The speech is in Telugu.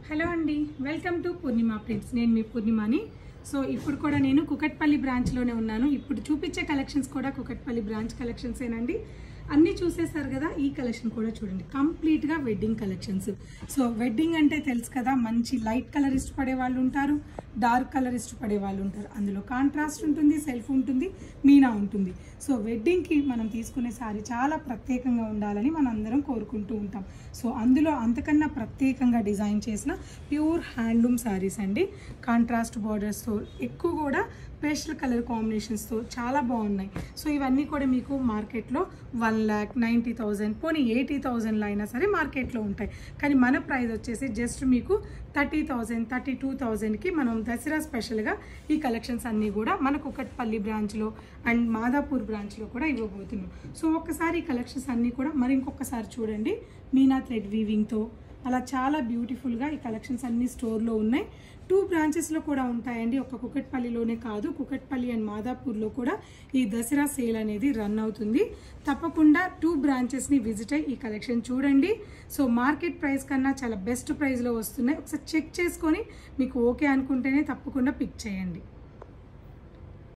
హలో అండి, వెల్కమ్ టు పూర్ణిమ ప్రింట్స్. నేను మీ పూర్ణిమని. సో ఇప్పుడు కూడా నేను కుకట్పల్లి బ్రాంచ్లోనే ఉన్నాను. ఇప్పుడు చూపించే కలెక్షన్స్ కూడా కుకట్పల్లి బ్రాంచ్ కలెక్షన్సేనండి. అన్నీ చూసేసారు కదా, ఈ కలెక్షన్ కూడా చూడండి. కంప్లీట్గా వెడ్డింగ్ కలెక్షన్స్. సో వెడ్డింగ్ అంటే తెలుసు కదా, మంచి లైట్ కలర్ ఇష్టపడే వాళ్ళు ఉంటారు, డార్క్ కలర్ ఇష్టపడే వాళ్ళు ఉంటారు. అందులో కాంట్రాస్ట్ ఉంటుంది, సెల్ఫ్ ఉంటుంది, మీనా ఉంటుంది. సో వెడ్డింగ్కి మనం తీసుకునే సారీ చాలా ప్రత్యేకంగా ఉండాలని మనం అందరం కోరుకుంటూ ఉంటాం. సో అందులో అంతకన్నా ప్రత్యేకంగా డిజైన్ చేసిన ప్యూర్ హ్యాండ్లూమ్ శారీస్ అండి. కాంట్రాస్ట్ బార్డర్స్తో, ఎక్కువ కూడా పేస్టల్ కలర్ కాంబినేషన్స్తో చాలా బాగున్నాయి. సో ఇవన్నీ కూడా మీకు మార్కెట్లో 1,90,000 పోనీ 80,000లో అయినా సరే మార్కెట్లో ఉంటాయి. కానీ మన ప్రైస్ వచ్చేసి జస్ట్ మీకు 30,000 32,000కి మనం దసరా స్పెషల్గా ఈ కలెక్షన్స్ అన్నీ కూడా మన కుకట్పల్లి బ్రాంచ్లో అండ్ మాదాపూర్ బ్రాంచ్లో కూడా ఇవ్వబోతున్నాం. సో ఒక్కసారి ఈ కలెక్షన్స్ అన్నీ కూడా మరి ఇంకొకసారి చూడండి. మీనా థ్రెడ్ వీవింగ్తో అలా చాలా బ్యూటిఫుల్గా ఈ కలెక్షన్స్ అన్నీ స్టోర్లో ఉన్నాయి. 2 బ్రాంచెస్లో కూడా ఉంటాయండి. ఒక కుకట్పల్లిలోనే కాదు, కుకట్పల్లి అండ్ మాదాపూర్లో కూడా ఈ దసరా సేల్ అనేది రన్ అవుతుంది. తప్పకుండా 2 బ్రాంచెస్ని విజిట్ అయ్యి ఈ కలెక్షన్ చూడండి. సో మార్కెట్ ప్రైస్ కన్నా చాలా బెస్ట్ ప్రైస్లో వస్తున్నాయి. ఒకసారి చెక్ చేసుకొని మీకు ఓకే అనుకుంటేనే తప్పకుండా పిక్ చేయండి.